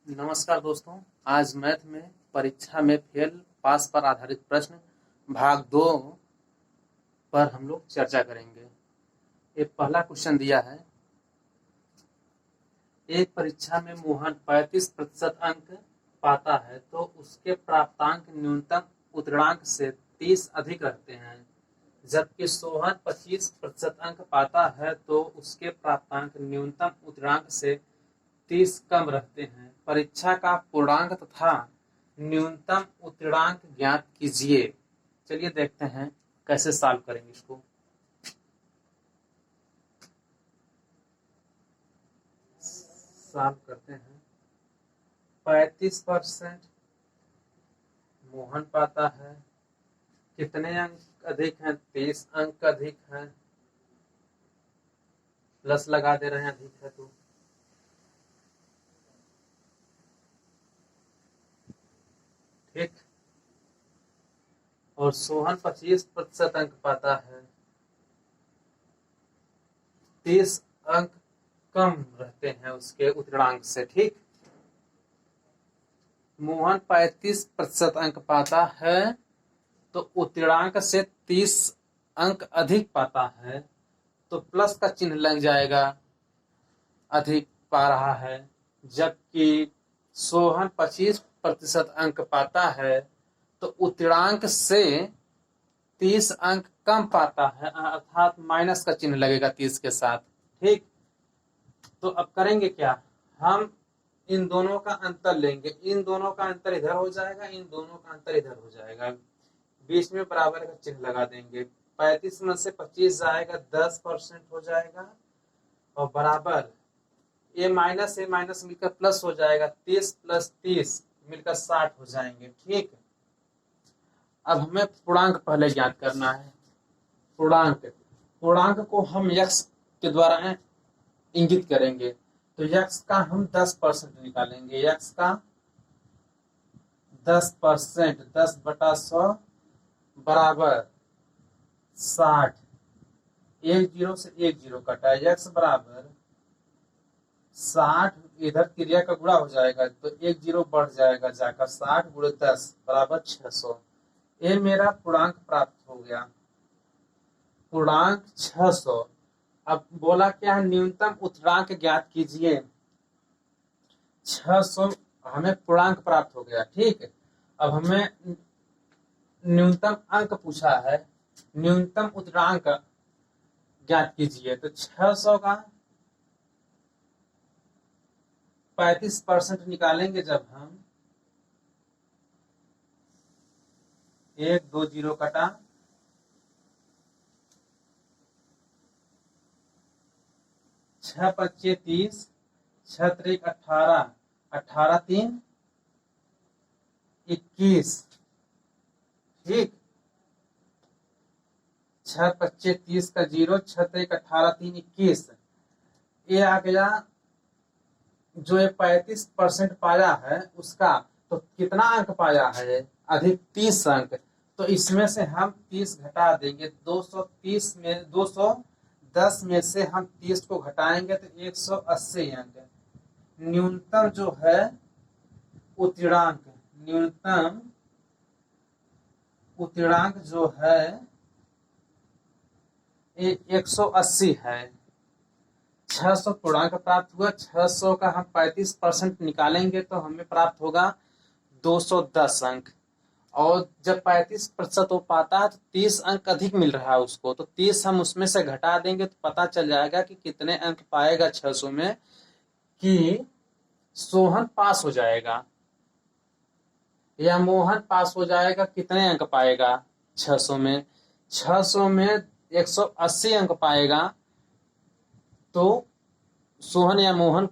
नमस्कार दोस्तों। आज मैथ में परीक्षा में फेल पास पर आधारित प्रश्न भाग 2 पर हम लोग चर्चा करेंगे। ये पहला क्वेश्चन दिया है। एक परीक्षा में मोहन 35% अंक पाता है तो उसके प्राप्तांक न्यूनतम उत्तीर्णांक से 30 अधिक रहते हैं, जबकि सोहन 25% अंक पाता है तो उसके प्राप्तांक न्यूनतम उत्तीर्णांक से 30 कम रहते हैं। परीक्षा का पूर्णांक तथा न्यूनतम उत्तीर्णांक ज्ञात कीजिए। चलिए देखते हैं कैसे सॉल्व करेंगे इसको। सॉल्व करते हैं। 35% मोहन पाता है, कितने अंक अधिक हैं? 30 अंक अधिक हैं। प्लस लगा दे रहे हैं, अधिक है तो ठीक। और सोहन 25% अंक पाता है, 30 अंक कम रहते हैं उसके उत्तीर्णांक से। ठीक। मोहन 35% अंक पाता है तो उत्तीर्णांक से 30 अंक अधिक पाता है, तो प्लस का चिन्ह लग जाएगा, अधिक पा रहा है। जबकि सोहन 25% अंक पाता है तो उत्तीर्णांक से 30 अंक कम पाता है, अर्थात माइनस का चिन्ह लगेगा 30 के साथ। ठीक। तो अब करेंगे क्या, हम इन दोनों का अंतर लेंगे। इन दोनों का अंतर इधर हो जाएगा, इन दोनों का अंतर इधर हो जाएगा, बीच में बराबर का चिन्ह लगा देंगे। 35 में से 25 जाएगा, 10% हो जाएगा, और बराबर ए माइनस मिलकर प्लस हो जाएगा, 30 + 30 मिलकर 60 हो जाएंगे। ठीक। अब हमें पूर्णांक पहले ज्ञात करना है। पूर्णांक को हम यक्स के द्वारा इंगित करेंगे, तो यक्स का हम 10% निकालेंगे। यक्स का 10%, 10/100 बराबर 60। एक जीरो से एक जीरो कटा, यक्स बराबर 60, इधर क्रिया का गुणा हो जाएगा तो एक जीरो बढ़ जाएगा जाकर, 60 × 10 बराबर 600। ये मेरा पूर्णांक प्राप्त हो गया, पूर्णांक 600। अब बोला क्या है, न्यूनतम उत्तीर्णांक ज्ञात कीजिए। 600 हमें पूर्णांक प्राप्त हो गया। ठीक। अब हमें न्यूनतम अंक पूछा है, न्यूनतम उत्तीर्णांक ज्ञात कीजिए। तो 600 का 35% निकालेंगे जब हम, 1 2 जीरो कटा, 6 × 5 = 30, 6 × 3 = 18, 18 × 3 = 21। ठीक। 6 × 5 = 30 का 0, 6 × 3 = 18, 3 = 21। ये आ गया। जो ये 35% पाया है उसका, तो कितना अंक पाया है? अधिक 30 अंक। तो इसमें से हम 30 घटा देंगे। 210 में से हम 30 को घटाएंगे तो 180 अंक। न्यूनतम जो है उत्तीर्णांक, न्यूनतम उत्तीर्णांक जो है ये 180 है। 600 पूर्णांक प्राप्त हुआ। 600 का हम 35% निकालेंगे तो हमें प्राप्त होगा 210 अंक। और जब 35% वो पाता है तो 30 अंक अधिक मिल रहा है उसको, तो 30 हम उसमें से घटा देंगे तो पता चल जाएगा कि कितने अंक पाएगा 600 में, कि सोहन पास हो जाएगा या मोहन पास हो जाएगा। कितने अंक पाएगा 600 में? 600 में 180 अंक पाएगा, तो सोहन या मोहन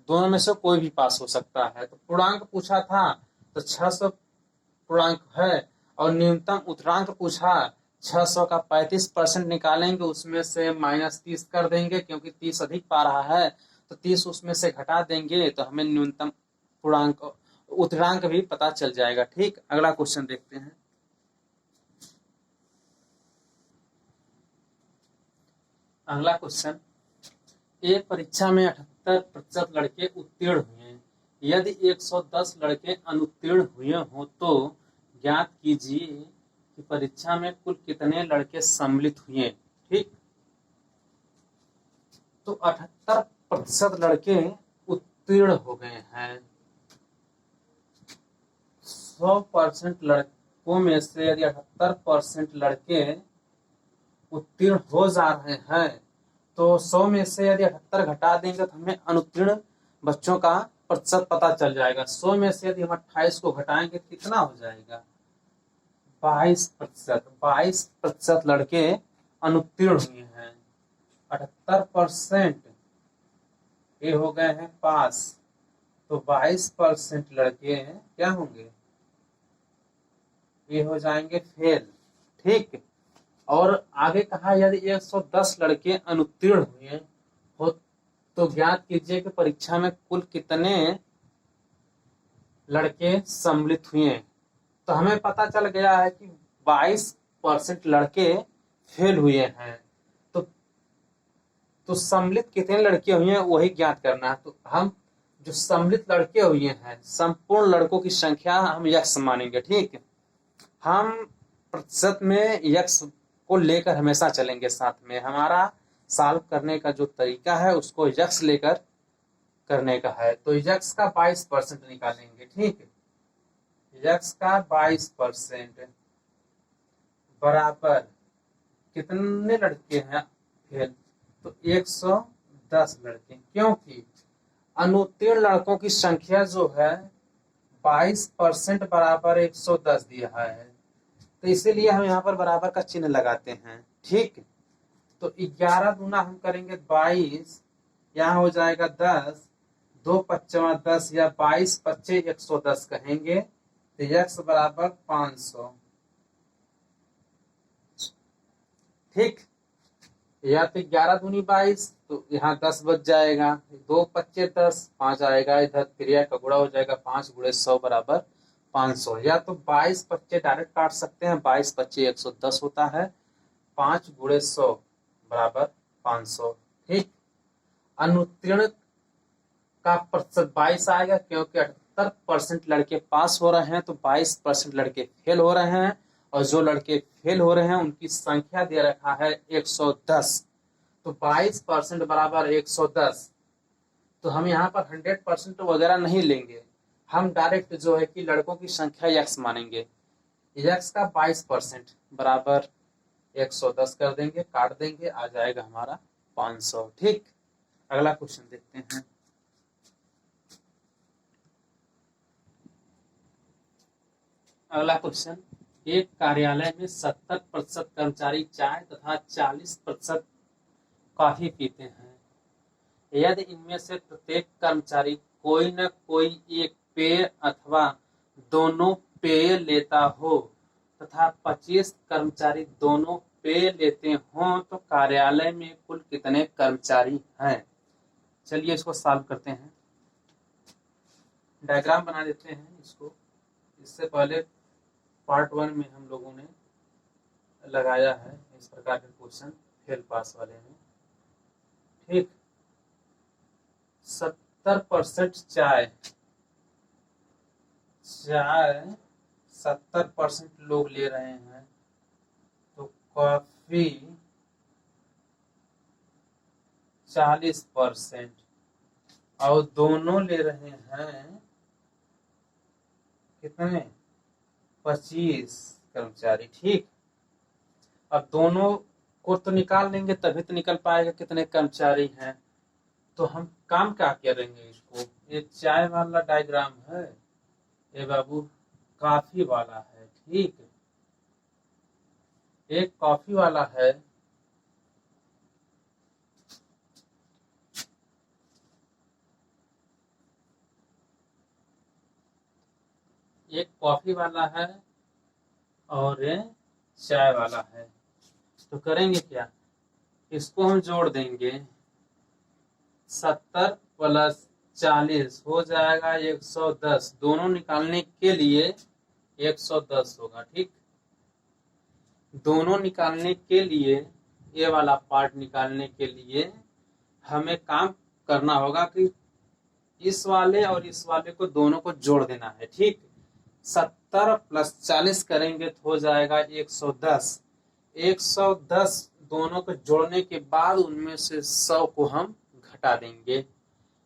दोनों में से कोई भी पास हो सकता है। तो पूर्णांक पूछा था तो 600 पूर्णांक है, और न्यूनतम उत्तीर्णांक पूछा। 600 का 35% निकालेंगे, उसमें से -30 कर देंगे, क्योंकि 30 अधिक पा रहा है तो 30 उसमें से घटा देंगे, तो हमें न्यूनतम पूर्णांक उत्तीर्णांक भी पता चल जाएगा। ठीक। अगला क्वेश्चन देखते हैं। अगला क्वेश्चन, एक परीक्षा में 78% लड़के उत्तीर्ण हुए, यदि 110 लड़के अनुत्तीर्ण हुए हों तो ज्ञात कीजिए कि परीक्षा में कुल कितने लड़के सम्मिलित हुए। ठीक, तो 78% लड़के उत्तीर्ण हो गए हैं। 100% लड़कों में से यदि 78% लड़के उत्तीर्ण हो जा रहे हैं तो 100 में से यदि 78 घटा देंगे तो हमें अनुत्तीर्ण बच्चों का प्रतिशत पता चल जाएगा। 100 में से यदि हम 28 को घटाएंगे तो कितना हो जाएगा? 22%। 22% लड़के अनुत्तीर्ण हुए हैं। 78% ये हो गए हैं पास, तो 22% लड़के क्या होंगे? ये हो जाएंगे फेल। ठीक, और आगे कहा यदि 110 लड़के अनुत्तीर्ण हुए हो तो ज्ञात कीजिए कि परीक्षा में कुल कितने लड़के सम्मिलित हुए। तो हमें पता चल गया है कि 22% लड़के फेल हुए हैं। तो सम्मिलित कितने लड़के हुए हैं वही ज्ञात करना है। तो हम जो सम्मिलित लड़के हुए हैं, संपूर्ण लड़कों की संख्या हम यक्स मानेंगे। ठीक, हम प्रतिशत में यक्स को लेकर हमेशा चलेंगे साथ में। हमारा सॉल्व करने का जो तरीका है उसको यक्स लेकर करने का है। तो यक्स का 22% निकालेंगे। ठीक, यक्स का 22% बराबर कितने लड़के हैं फेल? तो 110 लड़के, क्योंकि अनुत्तीर्ण लड़कों की संख्या जो है 22% बराबर 110 दिया है, तो इसीलिए हम यहाँ पर बराबर का चिन्ह लगाते हैं। ठीक, तो 11 दूना हम करेंगे 22, यहाँ हो जाएगा 10, 2 पच्चमा 10 या 22 पच्चे 110 कहेंगे तो यक्स बराबर 500। ठीक, या तो 11 दूनी 22, तो यहाँ 10 बच जाएगा, 2 पच्चे 10, 5 आएगा, इधर क्रिया का गुणा हो जाएगा, 5 गुणे 100 बराबर 500। या तो 22 पच्चे डायरेक्ट काट सकते हैं, 22 पच्चे 110 होता है, 5 गुणे 100 बराबर 500। ठीक, अनुत्तीर्ण का प्रतिशत 22 आएगा क्योंकि 78% लड़के पास हो रहे हैं, तो 22% लड़के फेल हो रहे हैं, और जो लड़के फेल हो रहे हैं उनकी संख्या दे रखा है 110, तो 22% बराबर 110। तो हम यहाँ पर 100% वगैरह नहीं लेंगे, हम डायरेक्ट जो है कि लड़कों की संख्या यक्स मानेंगे। यक्स का 22% बराबर 110 कर देंगे, काट देंगे, आ जाएगा हमारा 500। ठीक, अगला क्वेश्चन देखते हैं। अगला क्वेश्चन, एक कार्यालय में 70% कर्मचारी चाय तथा 40% कॉफी पीते हैं। यदि इनमें से प्रत्येक कर्मचारी कोई न कोई एक पेय अथवा दोनों पेय लेता हो तथा 25 कर्मचारी दोनों पेय लेते हों तो कार्यालय में कुल कितने कर्मचारी हैं? चलिए इसको सॉल्व करते हैं। डायग्राम बना देते हैं इसको। इससे पहले पार्ट 1 में हम लोगों ने लगाया है इस प्रकार के क्वेश्चन फेल पास वाले में। ठीक, 70% चाय 70% लोग ले रहे हैं, तो कॉफी 40% और दोनों ले रहे हैं कितने? 25 कर्मचारी। ठीक, अब दोनों को तो निकाल लेंगे तभी तो निकल पाएगा कितने कर्मचारी हैं। तो हम काम क्या करेंगे, इसको ये चाय वाला डायग्राम है, ये बाबू कॉफी वाला है। ठीक, एक कॉफी वाला है, एक कॉफी वाला है और चाय वाला है। तो करेंगे क्या, इसको हम जोड़ देंगे, 70 प्लस 40 हो जाएगा 110। दोनों निकालने के लिए 110 होगा। ठीक, दोनों निकालने के लिए, ये वाला पार्ट निकालने के लिए हमें काम करना होगा कि इस वाले और इस वाले को दोनों को जोड़ देना है। ठीक, 70 + 40 करेंगे तो हो जाएगा 110। 110 दोनों को जोड़ने के बाद उनमें से 100 को हम घटा देंगे।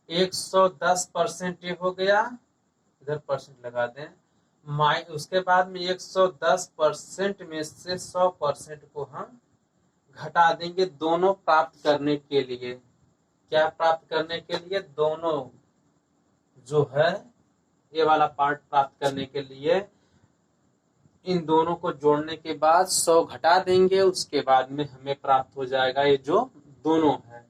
110% ये हो गया, इधर परसेंट लगा दें। उसके बाद में 110% में से 100% को हम घटा देंगे दोनों प्राप्त करने के लिए। क्या प्राप्त करने के लिए? दोनों जो है ये वाला पार्ट प्राप्त करने के लिए इन दोनों को जोड़ने के बाद 100 घटा देंगे। उसके बाद में हमें प्राप्त हो जाएगा ये जो दोनों है।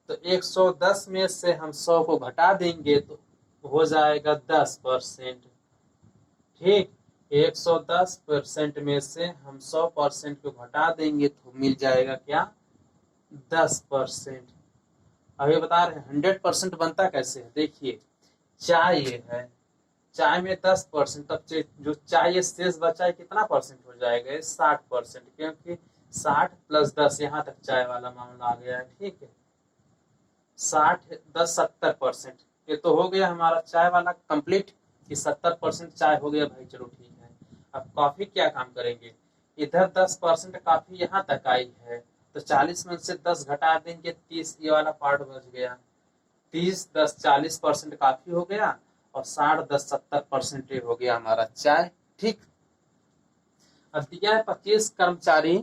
तो 110 में से हम 100 को घटा देंगे तो हो जाएगा 10%। ठीक, 110% में से हम 100% को घटा देंगे तो मिल जाएगा क्या? 10%। अभी बता रहे हैं 100% बनता कैसे है। देखिए, चाय ये है, चाय में 10%, तब जो चाय शेष बचा है कितना परसेंट हो जाएगा? 60%, क्योंकि 60 + 10 यहाँ तक चाय वाला मामला आ गया है। ठीक है, 60 10 70%। ये तो हो गया हमारा चाय वाला कंप्लीट कि 70% चाय हो गया भाई। चलो ठीक है, अब कॉफी क्या काम करेंगे? इधर 10% कॉफी यहाँ तक आई है तो 40 में से 10 घटा देंगे, 30 ये वाला पार्ट बच गया। 30 10 40% कॉफी हो गया और 60 10 70% हो गया हमारा चाय। ठीक, अब दिया है 25 कर्मचारी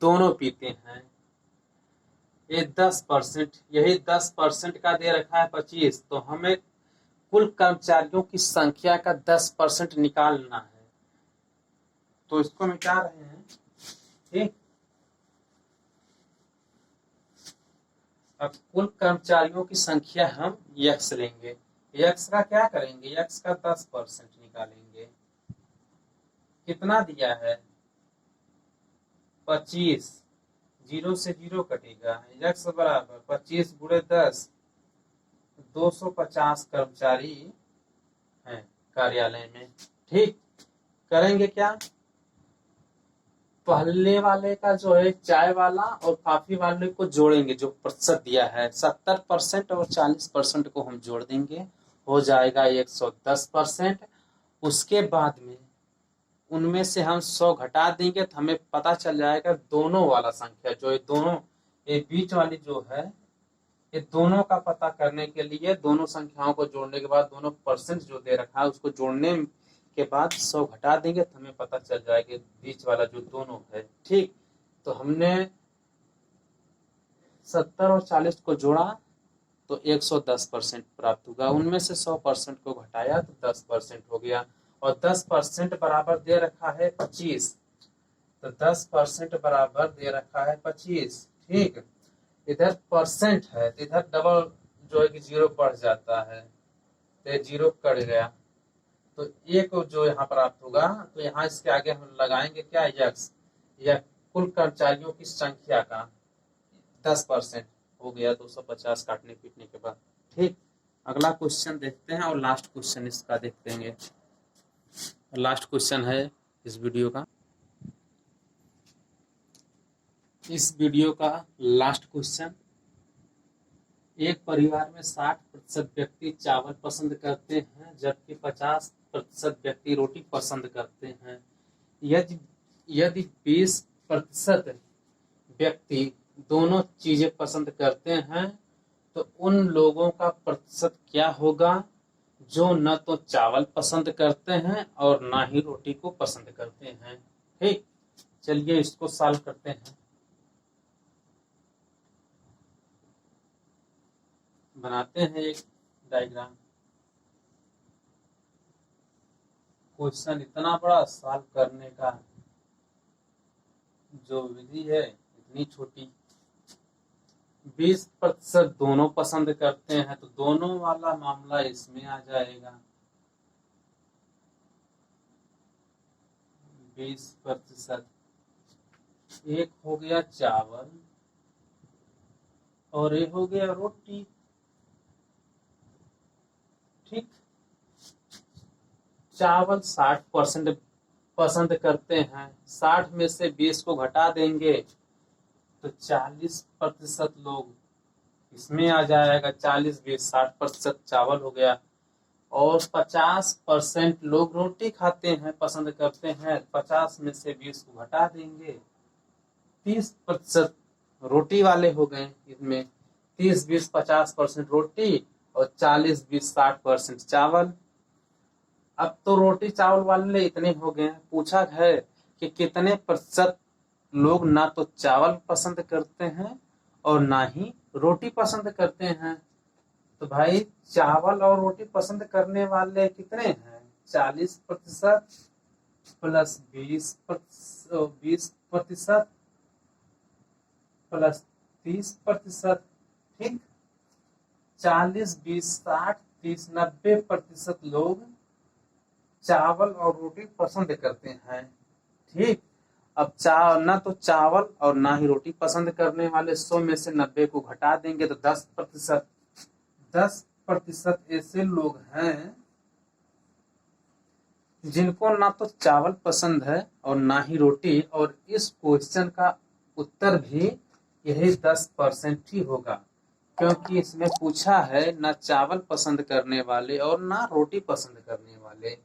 दोनों पीते हैं, ये 10%, यही 10% का दे रखा है 25, तो हमें कुल कर्मचारियों की संख्या का 10% निकालना है। तो इसको हम क्या रहे हैं। ठीक, अब कुल कर्मचारियों की संख्या हम x लेंगे। x का क्या करेंगे? x का 10% निकालेंगे। कितना दिया है? 25, 0 से 0 कटेगा। x बराबर 25 × 10, 250 कर्मचारी हैं कार्यालय में। ठीक, करेंगे क्या? पहले वाले का जो है चाय वाला और कॉफी वाले को जोड़ेंगे, जो प्रतिशत दिया है 70% और 40% को हम जोड़ देंगे, हो जाएगा 110%। उसके बाद में उनमें से हम 100 घटा देंगे तो हमें पता चल जाएगा दोनों वाला संख्या, जो ये दोनों ये बीच वाली जो है, ये दोनों का पता करने के लिए दोनों संख्याओं को जोड़ने के बाद दोनों परसेंट जो दे रखा है उसको जोड़ने के बाद 100 घटा देंगे तो हमें पता चल जाएगा बीच वाला जो दोनों है। ठीक, तो हमने 70 और 40 को जोड़ा तो 110% प्राप्त होगा। उनमें से 100% को घटाया तो 10% हो गया, और 10% बराबर दे रखा है 25, तो 10% बराबर दे रखा है 25। ठीक, इधर परसेंट है तो इधर डबल जो है कि 0 बढ़ जाता है, तो 0 कट गया, तो एक जो यहाँ प्राप्त होगा, तो यहाँ इसके आगे हम लगाएंगे क्या? x, या कुल कर्मचारियों की संख्या का 10% हो गया 250 काटने पीटने के बाद। ठीक, अगला क्वेश्चन देखते हैं और लास्ट क्वेश्चन इसका देखते हैं। लास्ट क्वेश्चन है इस वीडियो का, लास्ट क्वेश्चन। एक परिवार में 60% व्यक्ति चावल पसंद करते हैं जबकि 50% व्यक्ति रोटी पसंद करते हैं। यदि 20% व्यक्ति दोनों चीजें पसंद करते हैं तो उन लोगों का प्रतिशत क्या होगा जो न तो चावल पसंद करते हैं और ना ही रोटी को पसंद करते हैं। ठीक, चलिए इसको सॉल्व करते हैं। बनाते हैं एक डायग्राम। क्वेश्चन इतना बड़ा, सॉल्व करने का जो विधि है इतनी छोटी। 20% दोनों पसंद करते हैं तो दोनों वाला मामला इसमें आ जाएगा। 20%, एक हो गया चावल और एक हो गया रोटी। ठीक, चावल 60% पसंद करते हैं, 60 में से 20 को घटा देंगे तो 40% लोग इसमें आ जाएगा 40-20-60% चावल हो गया। और 50% लोग रोटी खाते हैं, पसंद करते हैं, 50 में से 20 को घटा देंगे, 30% रोटी वाले हो गए। इसमें 30-20-50% रोटी और 40-20-60% चावल। अब तो रोटी चावल वाले इतने हो गए हैं, पूछा है कि कितने प्रतिशत लोग ना तो चावल पसंद करते हैं और ना ही रोटी पसंद करते हैं। तो भाई चावल और रोटी पसंद करने वाले कितने हैं? 40% प्लस 20% प्लस 30%। ठीक, 40-20-60-30-90% लोग चावल और रोटी पसंद करते हैं। ठीक, अब ना तो चावल और ना ही रोटी पसंद करने वाले 100 में से 90 को घटा देंगे तो 10% ऐसे लोग हैं जिनको ना तो चावल पसंद है और ना ही रोटी। और इस क्वेश्चन का उत्तर भी यही 10% ही होगा, क्योंकि इसमें पूछा है ना चावल पसंद करने वाले और ना रोटी पसंद करने वाले।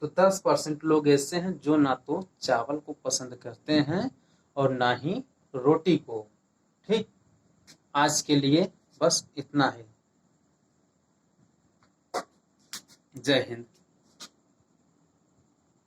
तो 10% लोग ऐसे हैं जो ना तो चावल को पसंद करते हैं और ना ही रोटी को। ठीक, आज के लिए बस इतना ही। जय हिंद।